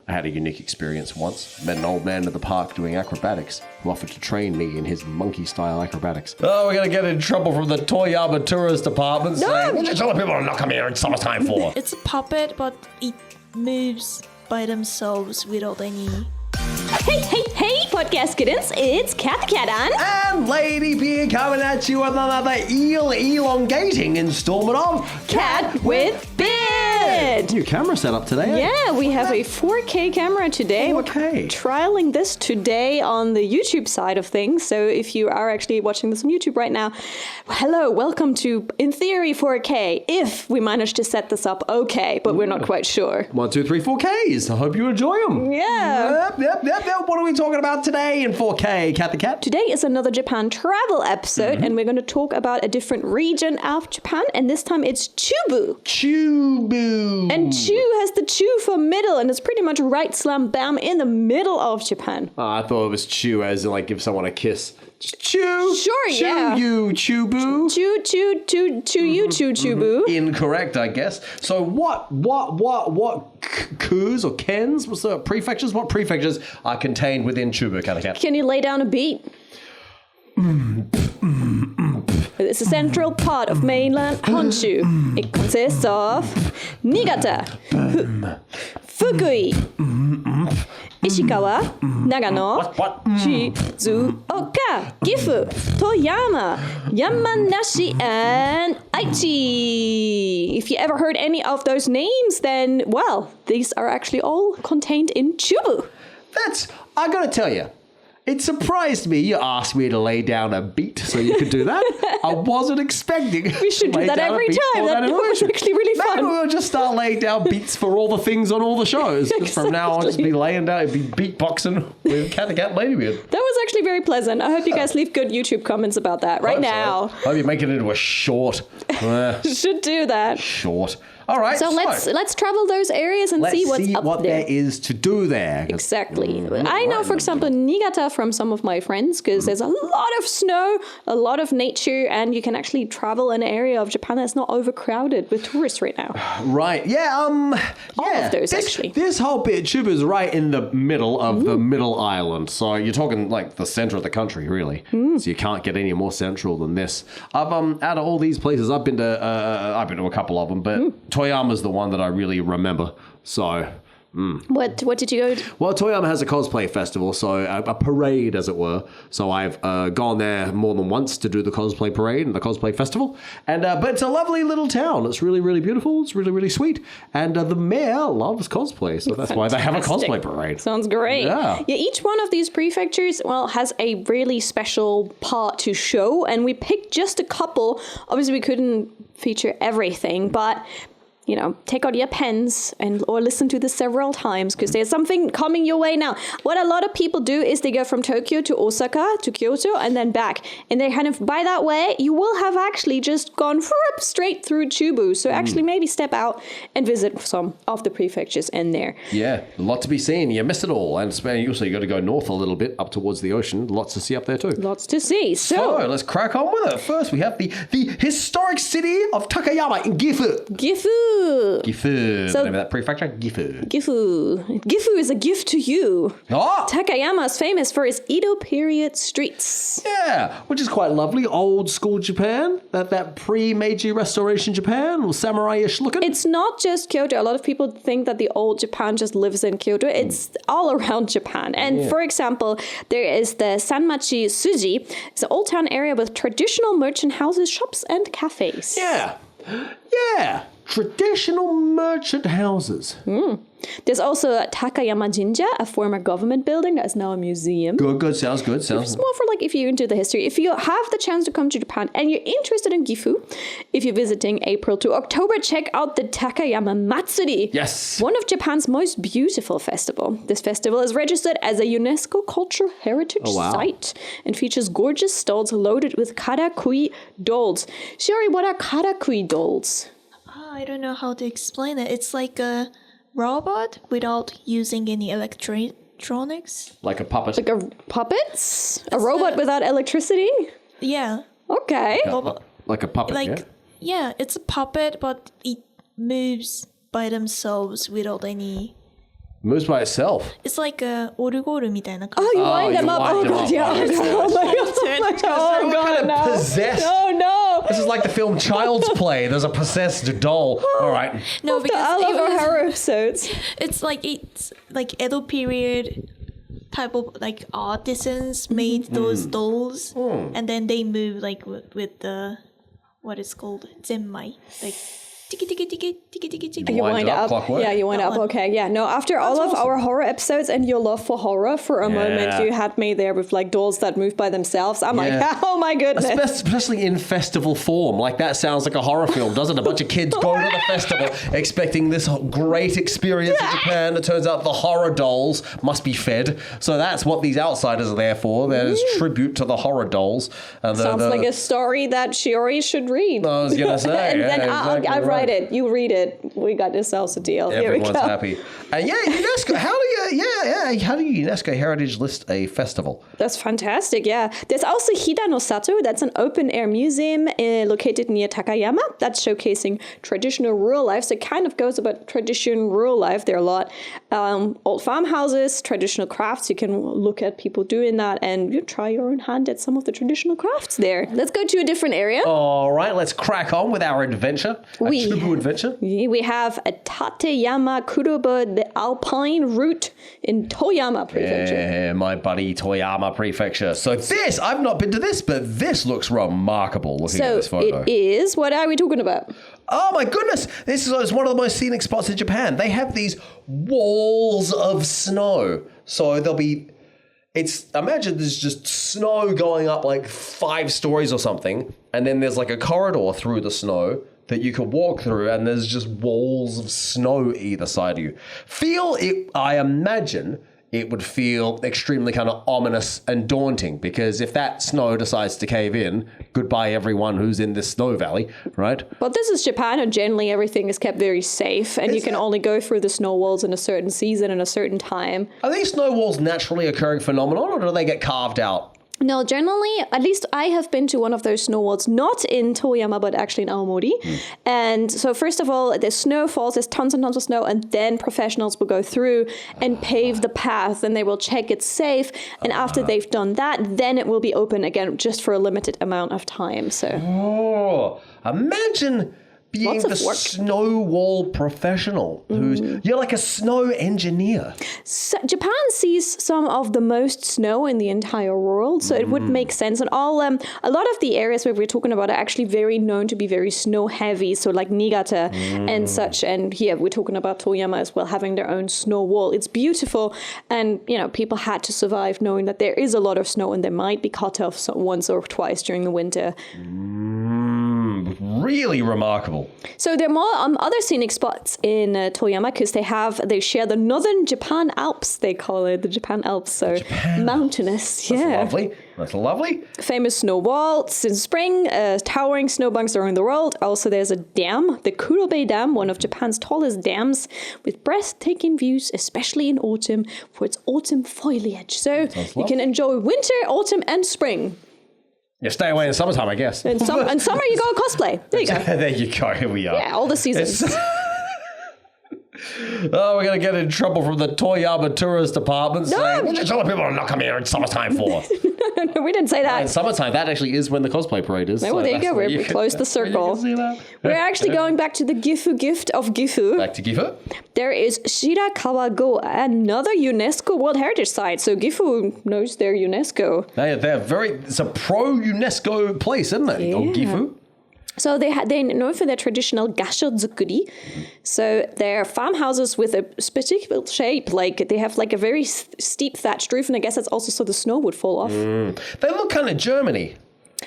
I had a unique experience once. Met an old man at the park doing acrobatics who offered to train me in his monkey-style acrobatics. Oh, we're going to get in trouble from the Toyama tourist department saying, what you telling people to not come here in summertime for? It's a puppet, but it moves by themselves without any... Hey, podcast kittens, it's Cathy Cat And Ladybeard coming at you with another elongating installment of Cat with Beard. New camera setup today. Yeah, we have a 4K camera today. 4K. We're trialing this today on the YouTube side of things. So if you are actually watching this on YouTube right now, hello, welcome to, in theory, 4K. If we manage to set this up okay, but we're not quite sure. 1, 2, 3, 4Ks. I hope you enjoy them. Yeah. Yep. What are we talking about today in 4K, Cathy Cat? Today is another Japan travel episode, and we're going to talk about a different region of Japan, and this time it's Chubu. Chubu. And Chu has the Chu for middle, and it's pretty much right slam bam in the middle of Japan. Oh, I thought it was chew as in like give someone a kiss. Just chew. Sure, chew yeah. you, Chubu. Chew you, Chubu. Incorrect, I guess. So what kus or kens? What's the prefectures? What prefectures are contained within Chubu, Cathy Cat? Can you lay down a beat? It's a central part of mainland Honshu. It consists of Niigata, Fukui, Ishikawa, Nagano, Shizuoka, Gifu, Toyama, Yamanashi, and Aichi. If you ever heard any of those names, then, well, these are actually all contained in Chubu. I gotta tell you, it surprised me you asked me to lay down a beat so you could do that. I wasn't expecting. We should do that every time. That was actually really fun. Maybe we'll just start laying down beats for all the things on all the shows. Exactly. From now on, just be laying down, it'd be beatboxing with Cathy Cat Ladybeard. That was actually very pleasant. I hope you guys leave good YouTube comments about that right now. Hope you make it into a short. Should do that. Short. All right. So let's travel those areas and see what's up what there. there is to do there. Exactly. I know, for example, Niigata from some of my friends because there's a lot of snow, a lot of nature, and you can actually travel an area of Japan that's not overcrowded with tourists right now. Right. Yeah. All of those actually. This whole bit, Chubu is right in the middle of the middle island, so you're talking like the center of the country, really. So you can't get any more central than this. Out of all these places, I've been to a couple of them, but Toyama's the one that I really remember. So, What did you go to? Well, Toyama has a cosplay festival, so a parade, as it were. So I've gone there more than once to do the cosplay parade and the cosplay festival. And but it's a lovely little town. It's really, really beautiful. It's really, really sweet. And the mayor loves cosplay, so that's why they have a cosplay parade. Sounds great. Yeah. Each one of these prefectures, has a really special part to show, and we picked just a couple. Obviously, we couldn't feature everything, but take out your pens or listen to this several times because there's something coming your way now. What a lot of people do is they go from Tokyo to Osaka to Kyoto and then back. And they kind of, by that way, you will have actually just gone straight through Chubu. So actually maybe step out and visit some of the prefectures in there. Yeah, a lot to be seen. You missed it all. And also you got to go north a little bit up towards the ocean. Lots to see up there too. Lots to see. So let's crack on with it. First, we have the historic city of Takayama in Gifu. Gifu. So, name of that prefecture? Gifu. Gifu is a gift to you. Oh! Takayama is famous for its Edo period streets. Yeah, which is quite lovely. Old school Japan. That pre-Meiji restoration Japan. Samurai-ish looking. It's not just Kyoto. A lot of people think that the old Japan just lives in Kyoto. It's all around Japan. And for example, there is the Sanmachi Suji. It's an old town area with traditional merchant houses, shops, and cafes. Yeah. Traditional merchant houses. There's also Takayama Jinja, a former government building that is now a museum. Good. Sounds good. It's more for if you're into the history. If you have the chance to come to Japan and you're interested in Gifu, if you're visiting April to October, check out the Takayama Matsuri. Yes. One of Japan's most beautiful festival. This festival is registered as a UNESCO Cultural Heritage Site and features gorgeous stalls loaded with karakui dolls. Shiori, what are karakui dolls? I don't know how to explain it. It's like a robot without using any electronics. Like a puppet. Like a puppet? A robot without electricity? Yeah. Okay. Like a puppet, yeah, it's a puppet, but it moves by themselves without any Moves by itself. It's like a オルゴールみたいな感 Oh, じ。 you wind them you up. wind Oh, them God, up. yeah. Oh, Oh, my God. Oh, my God. Oh, What God, kind of no. possessed? Oh, no. This is like the film Child's Play. There's a possessed doll. All right. No, I because love it our was, horror episodes. it's like Edo period type of like artisans made those dolls, and then they move like with the what is called zenmai, like tiki tiki tiki tiki tiki tiki. You Wind wind it up, up. clockwork. Yeah, you wind That up. one. Okay, yeah. No, after all of our horror episodes and your love for horror, for a moment you had me there with like dolls that move by themselves. I'm like, oh my goodness. Especially in festival form. Like that sounds like a horror film, doesn't it? A bunch of kids go to the festival expecting this great experience in Japan. It turns out the horror dolls must be fed. So that's what these outsiders are there for. There's tribute to the horror dolls. Sounds like a story that Shiori should read. I was going to say. And then exactly I'll write right. it. You read it. We got ourselves a deal. Here we Everyone's go. happy. And UNESCO. How do you UNESCO Heritage list a festival? That's fantastic, yeah. There's also Hida no Sato. That's an open-air museum located near Takayama. That's showcasing traditional rural life. So it kind of goes about traditional rural life. There are a lot old farmhouses, traditional crafts. You can look at people doing that and you try your own hand at some of the traditional crafts there. Let's go to a different area. All right, let's crack on with our adventure. A Chubu adventure. We have a Tateyama Kuroba, the Alpine route in Toyama Prefecture. Yeah, my buddy Toyama Prefecture. So this, I've not been to this, but this looks remarkable looking at this photo. It is. What are we talking about? Oh my goodness, this is one of the most scenic spots in Japan. They have these walls of snow. So imagine there's just snow going up like 5 stories or something, and then there's like a corridor through the snow that you can walk through, and there's just walls of snow either side of you. I imagine it would feel extremely kind of ominous and daunting, because if that snow decides to cave in, goodbye everyone who's in this snow valley, right? But this is Japan, and generally everything is kept very safe, and you can only go through the snow walls in a certain season and a certain time. Are these snow walls naturally occurring phenomenon, or do they get carved out? No, generally, at least I have been to one of those snow walls, not in Toyama, but actually in Aomori. And so first of all, there's snow falls, there's tons and tons of snow, and then professionals will go through and pave the path, and they will check it's safe. And after they've done that, then it will be open again just for a limited amount of time. So, Imagine being the snow wall professional you're like a snow engineer. So Japan sees some of the most snow in the entire world, so it would make sense. And a lot of the areas where we're talking about are actually very known to be very snow heavy, so like Niigata and such. And here we're talking about Toyama as well, having their own snow wall. It's beautiful, and people had to survive knowing that there is a lot of snow and they might be cut off once or twice during the winter. Really remarkable. So there are more other scenic spots in Toyama, because they share the northern Japan Alps, they call it, the Japan Alps, so mountainous. That's lovely. Famous snow walls in spring, towering snowbanks around the world. Also there's a dam, the Kurobe Dam, one of Japan's tallest dams, with breathtaking views, especially in autumn, for its autumn foliage. So you can enjoy winter, autumn and spring. Yeah, stay away in summertime, I guess. In summer you go cosplay. There you go. There you go. Here we are. Yeah, all the seasons. Oh, we're going to get in trouble from the Toyama tourist department saying, what are you telling people to not come here in summertime for? No, we didn't say that. In summertime, that actually is when the cosplay parade is. Well, there you go. We closed the circle. We're actually going back to the Gifu gift of Gifu. Back to Gifu. There is Shirakawa-go, another UNESCO World Heritage Site. So Gifu knows their UNESCO. It's a pro-UNESCO place, isn't it? Yeah. Oh, Gifu. So they're known for their traditional gashozukuri. So they're farmhouses with a particular shape. Like they have like a very steep thatched roof, and I guess that's also so the snow would fall off. They look kind of Germany.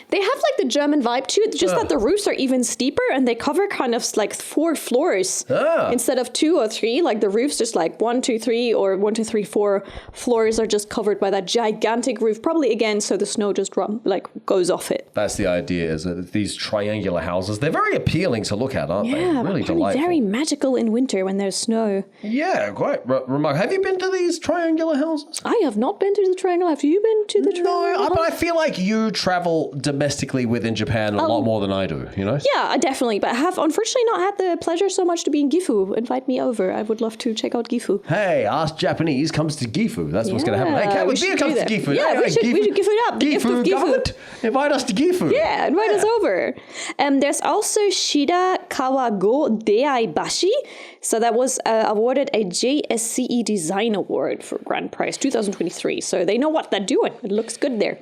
They have like the German vibe too. It's just that the roofs are even steeper, and they cover kind of like 4 floors instead of 2 or 3. Like the roof's just like 1, 2, 3, or 1, 2, 3, 4 floors are just covered by that gigantic roof. Probably again, so the snow just goes off it. That's the idea. Is that these triangular houses? They're very appealing to look at, aren't they? Yeah, Really probably delightful. very magical in winter when there's snow. Yeah, quite remarkable. Have you been to these triangular houses? I have not been to the triangle. Have you been to the triangle? No, but I feel like you travel domestically domestically within Japan a lot more than I do, you know? Yeah, definitely. But I have unfortunately not had the pleasure so much to be in Gifu. Invite me over. I would love to check out Gifu. Hey, Ask Japanese comes to Gifu. That's what's going to happen. Hey, Cat with Beard comes to Gifu. Yeah, we should Gifu it up. The gift of Gifu. Government. Invite us to Gifu. Yeah, invite us over. There's also Shida Kawago Deaibashi. So that was awarded a JSCE Design Award for Grand Prize 2023. So they know what they're doing. It looks good there.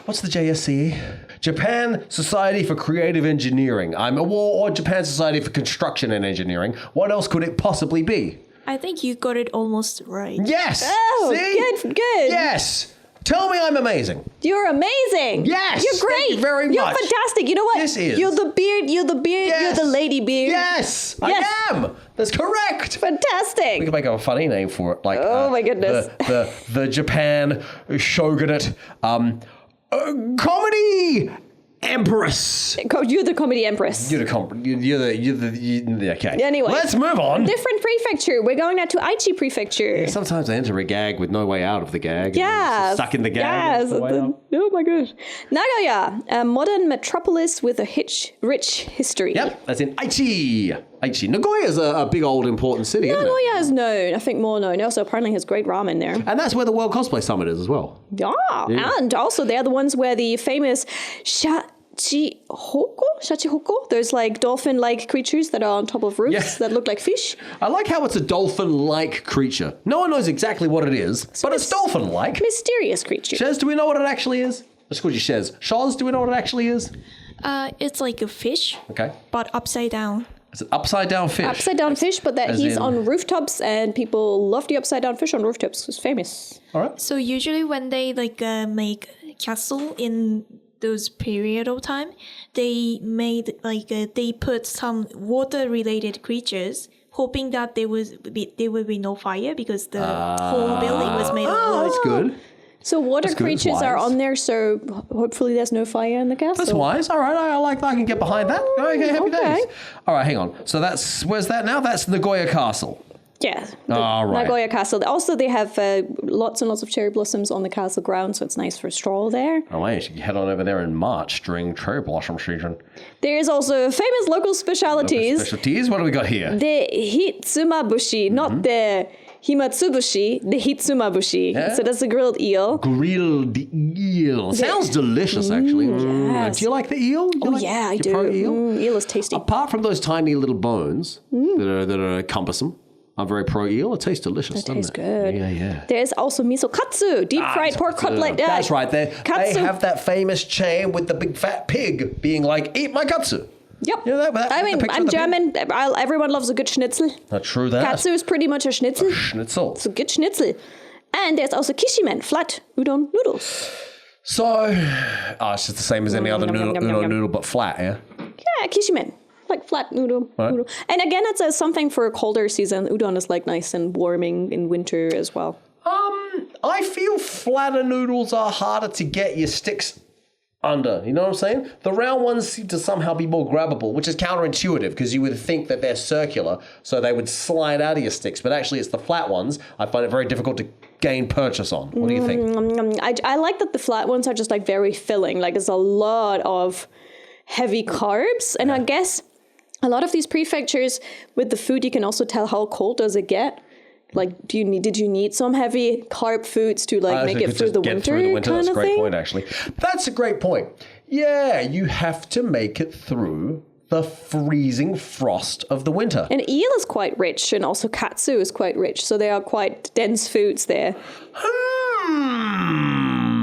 What's the JSCE? Japan Society for Creative Engineering. Or Japan Society for Construction and Engineering. What else could it possibly be? I think you got it almost right. Yes. Oh, See? good. Yes. Tell me I'm amazing. You're amazing. Yes. You're great. Thank you very much. You're fantastic. You know what? This is. You're the beard. You're the Yes. Ladybeard. Yes. Yes. I am. That's correct. Fantastic. We could make up a funny name for it, like my goodness. the Japan shogunate comedy empress. You're the comedy empress. You're the okay. Anyway. Let's move on. Different prefecture. We're going now to Aichi Prefecture. Sometimes I enter a gag with no way out of the gag. Yeah. Stuck in the gag. Yes. Oh my gosh. Nagoya, a modern metropolis with a rich history. Yep, that's in Aichi. Nagoya is a big old important city, isn't it? Nagoya is known, I think more known. Also apparently has great ramen there. And that's where the World Cosplay Summit is as well. Yeah. And also they're the ones where the famous Shachihoko, those like dolphin-like creatures that are on top of roofs that look like fish. I like how it's a dolphin-like creature. No one knows exactly what it is, but it's dolphin-like. Mysterious creature. Shez, do we know what it actually is? Let's call you Shez. Shoz, do we know what it actually is? It's like a fish, Okay. but upside down. It's an upside-down fish. Upside down fish, but that As he's in- on rooftops and people love the upside down fish on rooftops. It's famous. All right. So usually when they make castle in those period of time, they made they put some water related creatures, hoping that there would be no fire because the whole building was made of wood. That's good. So water That's good, it's creatures are wise. on there, so hopefully there's no fire in the castle. That's wise. All right, I like that. I can get behind that. Okay, happy okay. days. All right, hang on. So where's that now? That's Nagoya Castle. Yeah. The All right. Nagoya Castle. Also, they have lots and lots of cherry blossoms on the castle ground, so it's nice for a stroll there. Oh, wait, you head on over there in March during cherry blossom season. There's also famous local specialities. Specialties? What do we got here? The hitsumabushi, not the himatsubushi, the hitsumabushi. Yeah. So that's a grilled eel. Grilled eel. Sounds delicious, actually. yes. Do you like the eel? Yeah, I do. Pro eel? Eel is tasty. Apart from those tiny little bones that are cumbersome, I'm very pro eel. It tastes delicious, doesn't tastes it? good. Yeah. There's also miso katsu, deep fried pork cutlet. That's right. They Katsu. have that famous chain with the big fat pig being like, eat my katsu. Yep. You know that? I the mean, picture I'm of the pig? German. Everyone loves a good schnitzel. Not true that. Katsu is pretty much a schnitzel. Schnitzel. It's a good schnitzel. And there's also kishimen, flat udon noodles. So, it's just the same as any other noodle, but flat, yeah? Yeah, kishimen. Like flat noodle. Right. And again, it's something for a colder season. Udon is like nice and warming in winter as well. I feel flatter noodles are harder to get your sticks under. You know what I'm saying? The round ones seem to somehow be more grabbable, which is counterintuitive because you would think that they're circular, so they would slide out of your sticks. But actually, it's the flat ones I find it very difficult to gain purchase on. What do you think? I like that the flat ones are just like very filling. Like there's a lot of heavy carbs. And I guess a lot of these prefectures with the food, you can also tell how cold does it get. Like, did you need some heavy carb foods to like make it through the winter? That's a great thing? point, actually. That's a great point. Yeah, you have to make it through the freezing frost of the winter. And eel is quite rich, and also katsu is quite rich. So they are quite dense foods there.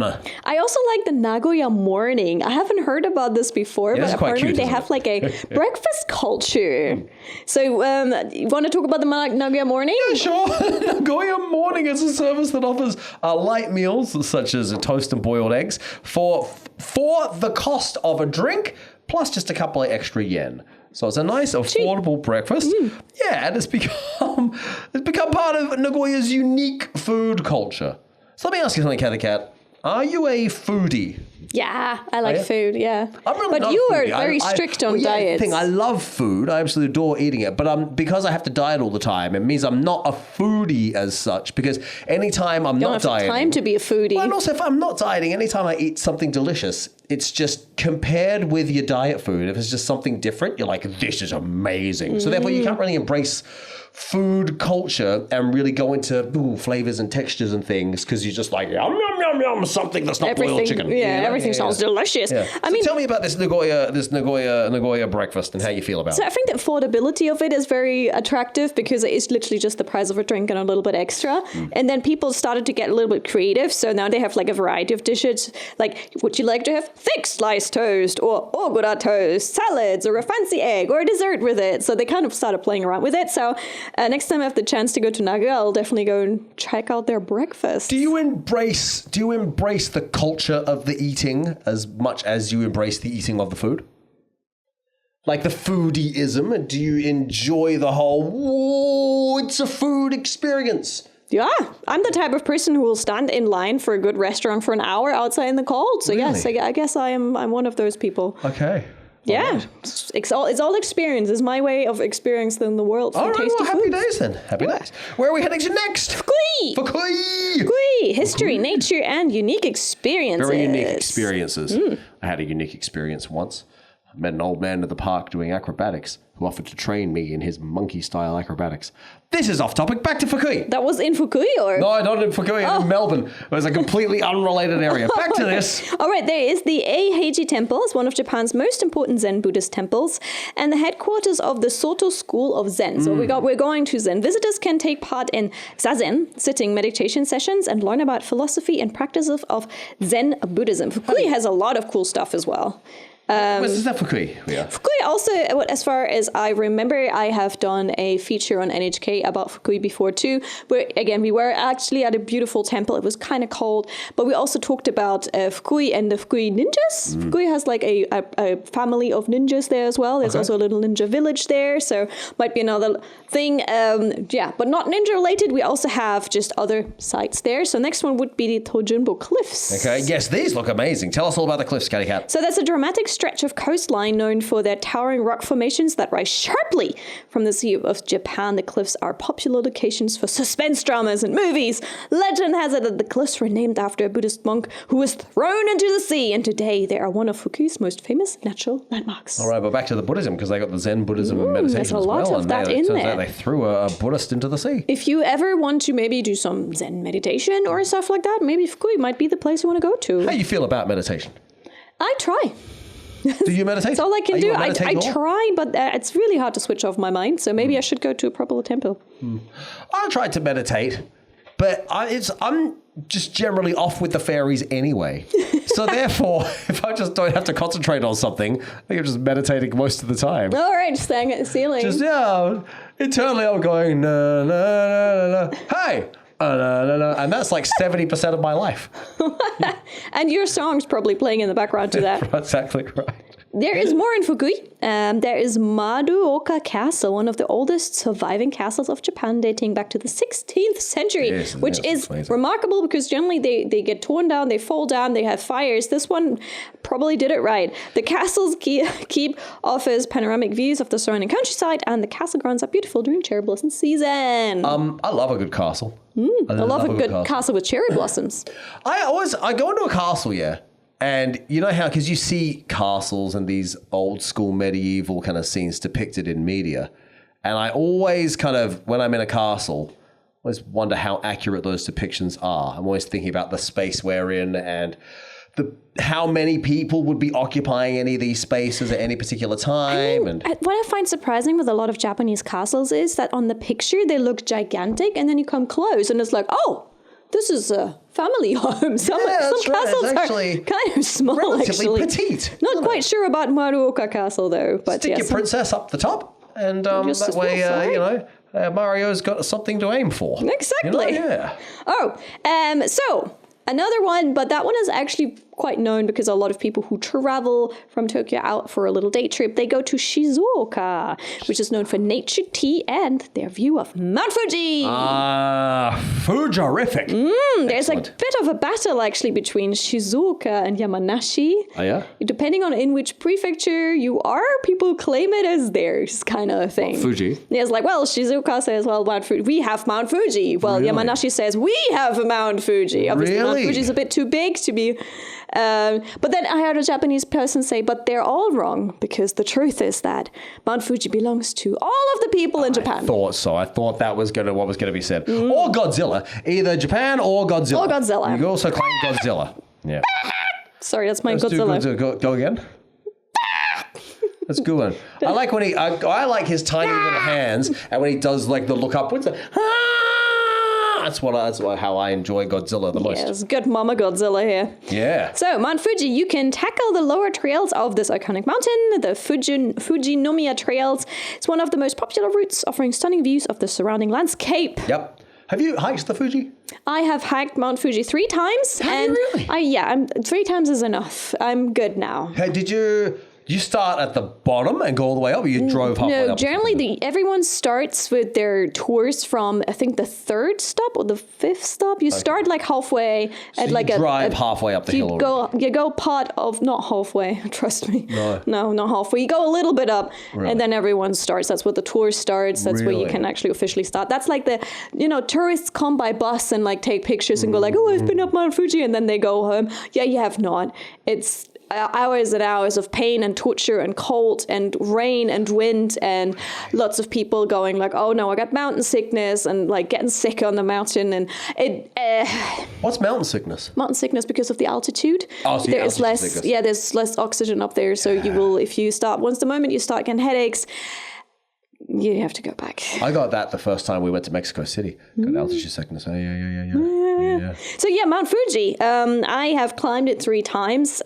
I also like the Nagoya morning. I haven't heard about this before, but apparently they have like a breakfast culture. So you want to talk about the Nagoya morning? Yeah, sure. Nagoya morning is a service that offers light meals such as toast and boiled eggs for the cost of a drink plus just a couple of extra yen. So it's a nice, affordable breakfast. Yeah, and it's become part of Nagoya's unique food culture. So let me ask you something, Cathy Cat. Are you a foodie? Yeah, I like food, yeah. I'm really but not you a are foodie. very strict on diets. I love food. I absolutely adore eating it. But because I have to diet all the time, it means I'm not a foodie as such. Because anytime I'm not dieting... You don't have time to be a foodie. Well, and also if I'm not dieting, anytime I eat something delicious, it's just compared with your diet food. If it's just something different, you're like, this is amazing. So therefore, you can't really embrace food culture and really go into flavors and textures and things because you're just like, yum, yum, yum, yum, something that's not boiled chicken. Yeah, everything sounds delicious. Yeah. I mean, tell me about this Nagoya breakfast and how you feel about so it. I think the affordability of it is very attractive because it is literally just the price of a drink and a little bit extra. And then people started to get a little bit creative. So now they have like a variety of dishes. Like, would you like to have thick sliced toast or ogura toast, salads, or a fancy egg or a dessert with it? So they kind of started playing around with it. So next time I have the chance to go to Nagoya, I'll definitely go and check out their breakfast. Do you embrace the culture of the eating as much as you embrace the eating of the food? Like the foodieism? Do you enjoy the whole, whoa, it's a food experience? Yeah, I'm the type of person who will stand in line for a good restaurant for an hour outside in the cold. So yes, I guess I'm one of those people. Okay. Yeah, right. It's all experience. It's my way of experiencing the world through tasty well, happy food. days then. Happy days. Where are we heading to next? Fukui! Fukui! History, nature, and unique experiences. Very unique experiences. I had a unique experience once. I met an old man at the park doing acrobatics who offered to train me in his monkey-style acrobatics. This is off topic. Back to Fukui. That was in Fukui, or? No, not in Fukui. In Melbourne. It was a completely unrelated area. Back to this. All right, there is the Eiheiji Temple. It's one of Japan's most important Zen Buddhist temples and the headquarters of the Soto School of Zen. So we're going to Zen. Visitors can take part in zazen, sitting meditation sessions, and learn about philosophy and practices of Zen Buddhism. Fukui has a lot of cool stuff as well. Where's that Fukui? Yeah. Fukui also, as far as I remember, I have done a feature on NHK about Fukui before too, where again, we were actually at a beautiful temple. It was kind of cold, but we also talked about Fukui and the Fukui ninjas. Fukui has like a family of ninjas there as well. There's also a little ninja village there, so might be another thing. But not ninja related. We also have just other sites there. So next one would be the Tojunbo Cliffs. Okay, yes, these look amazing. Tell us all about the cliffs, Cathy Cat. So that's a dramatic stretch of coastline known for their towering rock formations that rise sharply from the Sea of Japan. The cliffs are popular locations for suspense dramas and movies. Legend has it that the cliffs were named after a Buddhist monk who was thrown into the sea, and today they are one of Fukui's most famous natural landmarks. All right, but back to the Buddhism, because they got the Zen Buddhism and meditation there's a as lot well. of that in there. They threw a Buddhist into the sea. If you ever want to maybe do some Zen meditation or stuff like that, maybe Fukui might be the place you want to go to. How do you feel about meditation? I try. Do you meditate? That's all I can Are do. you a I meditator? try, but it's really hard to switch off my mind. So maybe I should go to a proper temple. I tried to meditate, but I'm just generally off with the fairies anyway. So therefore, if I just don't have to concentrate on something, I think I'm just meditating most of the time. All right, staying at the ceiling. Internally I'm going, na, na, na, na, hey! And that's like 70% of my life. And your song's probably playing in the background to that. Exactly right. There is more in Fukui. There is Maruoka Castle, one of the oldest surviving castles of Japan, dating back to the 16th century, which is remarkable because generally they get torn down, they fall down, they have fires. This one probably did it right. The castles offers panoramic views of the surrounding countryside, and the castle grounds are beautiful during cherry blossom season. I love a good castle. I love a good castle with cherry blossoms. I go into a castle, and you know how, because you see castles and these old school medieval kind of scenes depicted in media. And I always kind of, when I'm in a castle, always wonder how accurate those depictions are. I'm always thinking about the space we're in and how many people would be occupying any of these spaces at any particular time. What I find surprising with a lot of Japanese castles is that on the picture, they look gigantic, and then you come close and it's like, oh, this is a family home. Some castles are kind of small, relatively actually. petite. Not quite sure about Maruoka Castle, though. But stick your princess up the top, and that way, Mario's got something to aim for. Exactly. Yeah. So another one, but that one is actually quite known because a lot of people who travel from Tokyo out for a little day trip, they go to Shizuoka, which is known for nature tea and their view of Mount Fuji. Fujirific. There's a bit of a battle actually between Shizuoka and Yamanashi. Oh, yeah? Depending on in which prefecture you are, people claim it as theirs kind of thing. Fuji. Yeah, it's like, well, Shizuoka says, well, Mount Fuji, we have Mount Fuji. Well, Really? Yamanashi says, we have Mount Fuji. Obviously, Mount Really? Fuji's a bit too big to be... but then I heard a Japanese person say, but they're all wrong, because the truth is that Mount Fuji belongs to all of the people in Japan. I thought so. I thought that was what was going to be said. Or Godzilla. Either Japan or Godzilla. Or Godzilla. You can also claim Godzilla. Yeah. Sorry, that's my Let's do Godzilla. Go again. That's a good one. I like when I like his tiny little hands, and when he does like the look upwards. That's how I enjoy Godzilla the most. Yes, good Mama Godzilla here. Yeah. So, Mount Fuji, you can tackle the lower trails of this iconic mountain, the Fujinomiya Trails. It's one of the most popular routes, offering stunning views of the surrounding landscape. Yep. Have you hiked the Fuji? I have hiked Mount Fuji 3 times. Have you really? 3 times is enough. I'm good now. Hey, did you start at the bottom and go all the way up, or you drove halfway up? No, generally everyone starts with their tours from, I think, the 3rd stop or the 5th stop. You start like halfway at like drive halfway up the hill. You go part of, not halfway, trust me. No, not halfway. You go a little bit up and then everyone starts. That's where the tour starts. That's where you can actually officially start. That's like the, tourists come by bus and like take pictures and go like, oh, I've been up Mount Fuji, and then they go home. Yeah, you have not. It's hours and hours of pain and torture and cold and rain and wind and lots of people going like, oh no, I got mountain sickness, and like getting sick on the mountain. And What's mountain sickness? Mountain sickness because of the altitude. Oh, so there's less sickness. Yeah, there's less oxygen up there, so you will, if you start, the moment you start getting headaches, you have to go back. I got that the first time we went to Mexico City. Got altitude sickness. Yeah. So yeah, Mount Fuji. I have climbed it 3 times.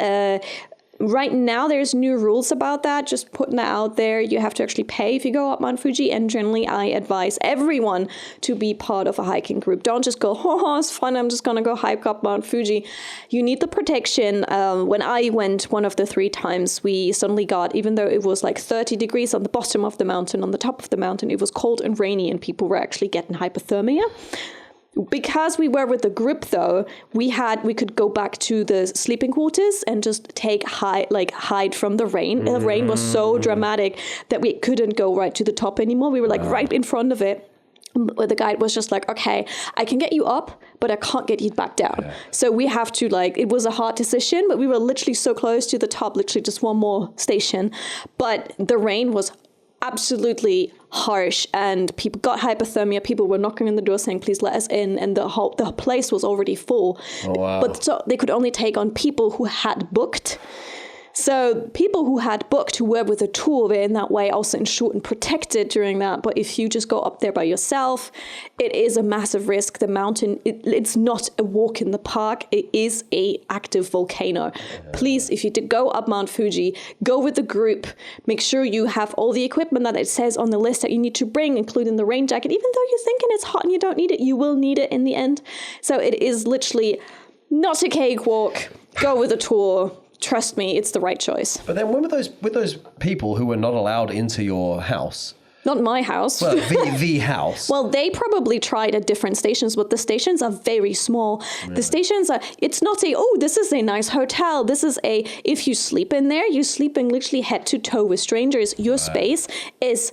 Right now, there's new rules about that. Just putting that out there. You have to actually pay if you go up Mount Fuji. And generally, I advise everyone to be part of a hiking group. Don't just go, oh, it's fun, I'm just going to go hike up Mount Fuji. You need the protection. When I went one of the 3 times, we suddenly got, even though it was like 30 degrees on the bottom of the mountain, on the top of the mountain, it was cold and rainy, and people were actually getting hypothermia. Because we were with the group, though, we could go back to the sleeping quarters and just hide from the rain. The rain was so dramatic that we couldn't go right to the top anymore. We were like right in front of it. Where the guide was just like, okay, I can get you up, but I can't get you back down. Yeah. So we have to it was a hard decision, but we were literally so close to the top, literally just one more station. But the rain was absolutely harsh, and people got hypothermia. People were knocking on the door saying, please let us in, and the place was already full. Oh, wow. But so they could only take on people who had booked. So people who had booked, who were with a tour, were in that way also insured and protected during that. But if you just go up there by yourself, it is a massive risk. The mountain, it's not a walk in the park. It is a active volcano. Please, if you go up Mount Fuji, go with the group. Make sure you have all the equipment that it says on the list that you need to bring, including the rain jacket. Even though you're thinking it's hot and you don't need it, you will need it in the end. So it is literally not a cakewalk. Go with a tour. Trust me, it's the right choice. But then with those people who were not allowed into your house? Not my house. Well, the house. Well, they probably tried at different stations, but the stations are very small. Really? The stations are, it's not this is a nice hotel. This is if you sleep in there, you're sleeping literally head to toe with strangers. Your space is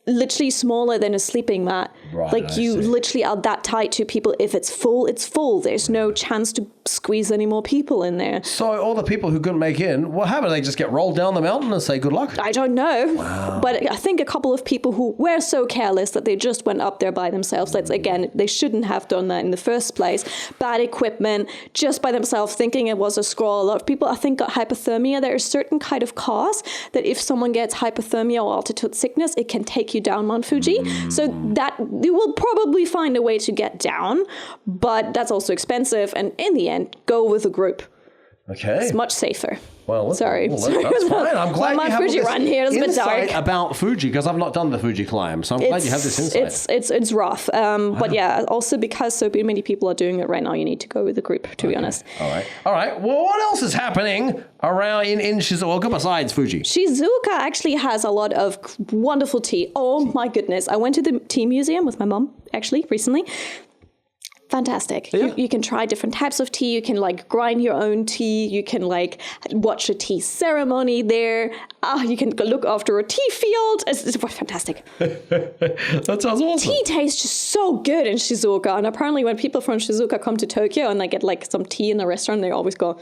literally smaller than a sleeping mat. Right, like you literally are that tight to people. If it's full, it's full. There's no chance to squeeze any more people in there. So all the people who couldn't make in, what happened? They just get rolled down the mountain and say good luck? I don't know. Wow. But I think a couple of people who were so careless that they just went up there by themselves. Again, they shouldn't have done that in the first place. Bad equipment, just by themselves, thinking it was a scroll. A lot of people, I think, got hypothermia. There are certain kind of cars that if someone gets hypothermia or altitude sickness, it can take you down Mount Fuji. So that you will probably find a way to get down, but that's also expensive. And in the end, go with a group. Okay. It's much safer. Well, Sorry. that's fine. I'm glad my you have Fuji this run here is a bit insight dark. about Fuji, because I've not done the Fuji climb, so I'm glad you have this insight. It's rough. But yeah, also because so many people are doing it right now, you need to go with a group, to be honest. All right. Well, what else is happening around in Shizuoka besides Fuji? Shizuoka actually has a lot of wonderful tea. Oh my goodness. I went to the tea museum with my mom, actually, recently. Fantastic. Yeah. You can try different types of tea. You can like grind your own tea. You can like watch a tea ceremony there. You can go look after a tea field. It's fantastic. That sounds awesome. Tea tastes just so good in Shizuoka. And apparently when people from Shizuoka come to Tokyo and they get like some tea in the restaurant, they always go,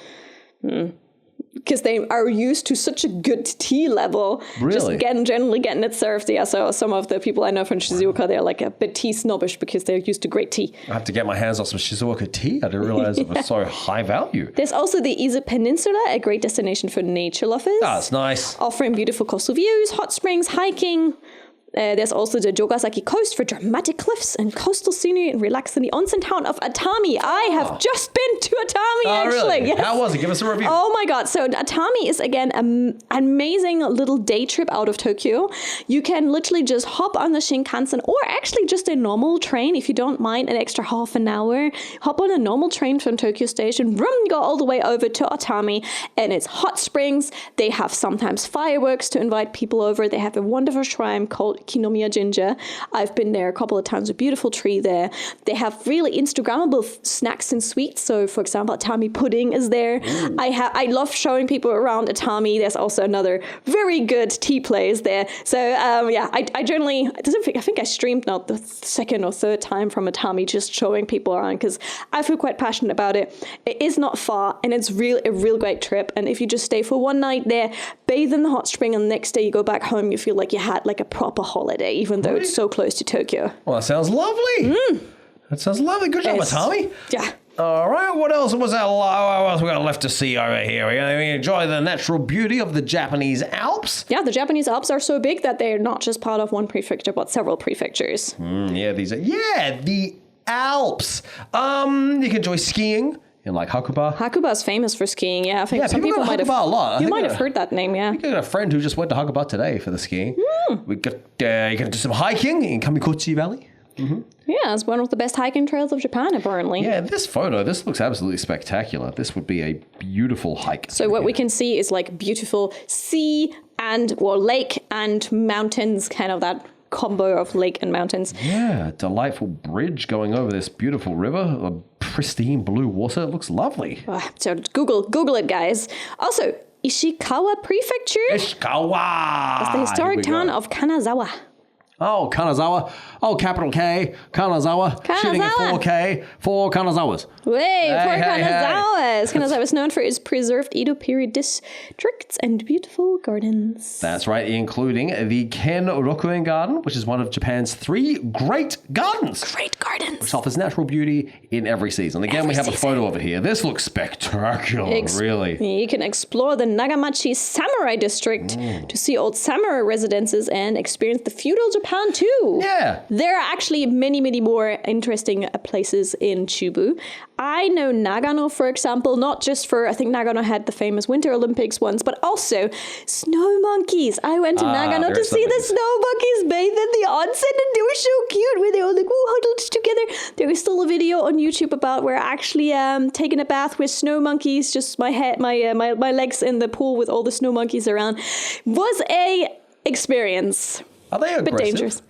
because they are used to such a good tea level. Really? Just generally getting it served. Yeah, so some of the people I know from Shizuoka, they're like a bit tea snobbish because they're used to great tea. I have to get my hands on some Shizuoka tea. I didn't realize it was so high value. There's also the Ise Peninsula, a great destination for nature lovers. That's nice. Offering beautiful coastal views, hot springs, hiking. There's also the Jogasaki coast for dramatic cliffs and coastal scenery and relax in the onsen town of Atami. I have just been to Atami, actually. Really? Yes. How was it? Give us a review. Oh my God. So Atami is, again, an amazing little day trip out of Tokyo. You can literally just hop on the Shinkansen or actually just a normal train if you don't mind an extra half an hour. Hop on a normal train from Tokyo Station, go all the way over to Atami, and it's hot springs. They have sometimes fireworks to invite people over. They have a wonderful shrine called Kinomiya Jinja. I've been there a couple of times, a beautiful tree there. They have really Instagrammable snacks and sweets. So for example, Atami pudding is there. I love showing people around Atami. There's also another very good tea place there. So I generally, I think I streamed now the second or third time from Atami, just showing people around because I feel quite passionate about it. It is not far and it's a real great trip. And if you just stay for one night there, bathe in the hot spring, and the next day you go back home, you feel like you had like a proper holiday, even though it's so close to Tokyo. Well, that sounds lovely. That sounds lovely. Good job, Atami. Yeah. All right, what else was that? What else we got left to see over here? We enjoy the natural beauty of the Japanese Alps. Yeah, the Japanese Alps are so big that they're not just part of one prefecture, but several prefectures. The Alps. You can enjoy skiing in like Hakuba. Hakuba is famous for skiing. Yeah, I think some people might have. A lot. You might have heard that name. Yeah. I got a friend who just went to Hakuba today for the skiing. We got you can do some hiking in Kamikochi Valley. Yeah, it's one of the best hiking trails of Japan, apparently. Yeah, this looks absolutely spectacular. This would be a beautiful hike. So what we can see is like beautiful sea lake and mountains, kind of that combo of lake and mountains. Yeah, a delightful bridge going over this beautiful river, a pristine blue water. It looks lovely. So Google it, guys. Also, Ishikawa Prefecture. Ishikawa! It's the historic town of Kanazawa. Oh, Kanazawa. Oh, capital K. Kanazawa. Shooting at 4K. 4 Kanazawas. Kanazawas. Kanazawa is known for its preserved Edo period districts and beautiful gardens. That's right, including the Ken Rokuen Garden, which is one of Japan's 3 great gardens. Great gardens. Which offers natural beauty in every season. Again, we have a photo of it here. This looks spectacular, really. You can explore the Nagamachi Samurai District to see old samurai residences and experience the feudal Japan too. Yeah. There are actually many, many more interesting places in Chubu. I know Nagano, for example, not just for, I think Nagano had the famous Winter Olympics once, but also snow monkeys. I went to Nagano to see the snow monkeys bathe in the onsen, and they were so cute where they all like huddled together. There is still a video on YouTube about where I actually taking a bath with snow monkeys, just my legs in the pool with all the snow monkeys around. Was a experience. Are they aggressive? A bit dangerous.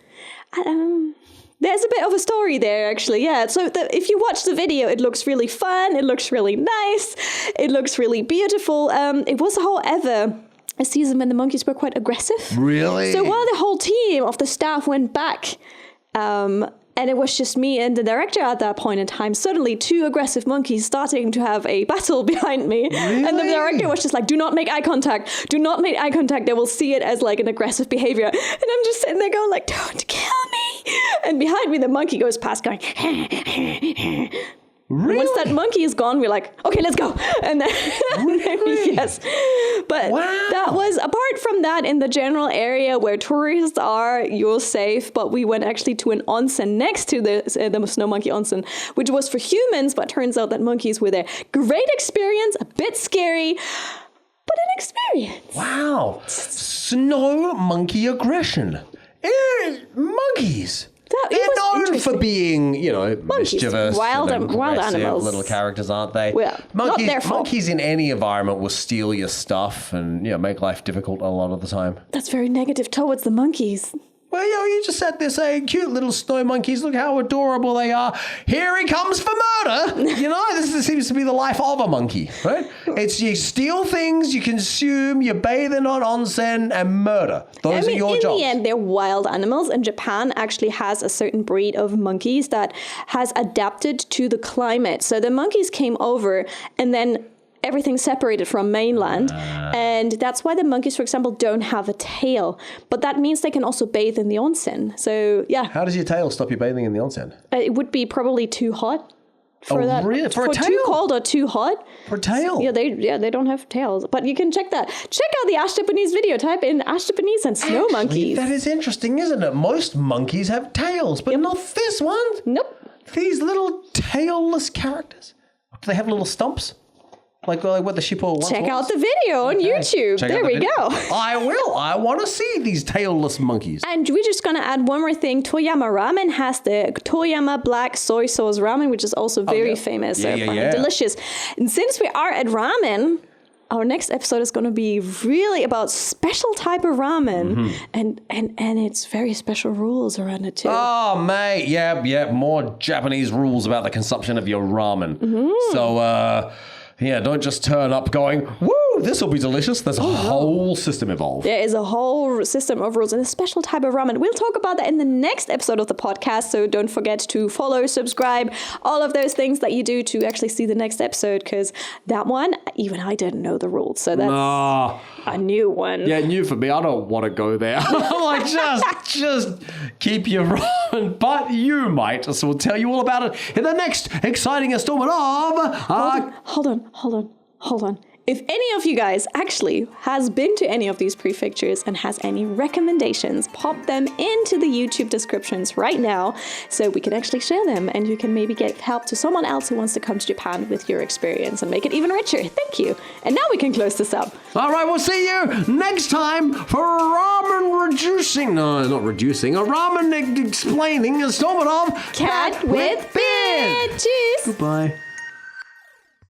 There's a bit of a story there, actually, yeah. So if you watch the video, it looks really fun, it looks really nice, it looks really beautiful. It was, however, a season when the monkeys were quite aggressive. Really? So while the whole team of the staff went back, and it was just me and the director at that point in time, suddenly 2 aggressive monkeys starting to have a battle behind me. Really? And the director was just like, do not make eye contact. Do not make eye contact. They will see it as like an aggressive behavior. And I'm just sitting there going like, don't kill me. And behind me, the monkey goes past going, Really? Once that monkey is gone, we're like, okay, let's go. And then, yes. But that was, apart from that, in the general area where tourists are, you're safe. But we went actually to an onsen next to the snow monkey onsen, which was for humans, but turns out that monkeys were there. Great experience, a bit scary, but an experience. Wow. Snow monkey aggression. Monkeys. They're known for being, mischievous, wild and animals. little characters, aren't they? Well, not their fault. Monkeys in any environment will steal your stuff and make life difficult a lot of the time. That's very negative towards the monkeys. Well, you just sat there saying, cute little snow monkeys, look how adorable they are. Here he comes for murder. This seems to be the life of a monkey, right? It's you steal things, you consume, you bathe in on onsen, and murder. Those are your jobs. In the end, they're wild animals, and Japan actually has a certain breed of monkeys that has adapted to the climate. So the monkeys came over, and then everything separated from mainland. And that's why the monkeys, for example, don't have a tail. But that means they can also bathe in the onsen. So, yeah. How does your tail stop you bathing in the onsen? It would be probably too hot. Really? For a tail? Too cold or too hot. For a tail? They don't have tails. But you can check that. Check out the Ash Japanese video. Type in Ash Japanese and snow monkeys. That is interesting, isn't it? Most monkeys have tails, but not this one. Nope. These little tailless characters. Do they have little stumps? Like what the shippo once Check was? out the video on YouTube. There we go. I will. I want to see these tailless monkeys. And we're just going to add one more thing. Toyama Ramen has the Toyama black soy sauce ramen, which is also very famous. Delicious. And since we are at ramen, our next episode is going to be really about special type of ramen. And it's very special rules around it too. Oh, mate. Yeah. More Japanese rules about the consumption of your ramen. So, don't just turn up going, woo, this will be delicious. There's a whole system involved. There is a whole system of rules and a special type of ramen. We'll talk about that in the next episode of the podcast. So don't forget to follow, subscribe, all of those things that you do to actually see the next episode. Because that one, even I didn't know the rules. So that's a new one. Yeah, new for me. I don't want to go there. I'm like, just keep your ramen. But you might. So we'll tell you all about it in the next exciting installment of... Hold on. If any of you guys actually has been to any of these prefectures and has any recommendations, pop them into the YouTube descriptions right now so we can actually share them and you can maybe get help to someone else who wants to come to Japan with your experience and make it even richer. Thank you. And now we can close this up. All right, we'll see you next time for a ramen explaining installment of Cat with Beard. Cheers. Goodbye.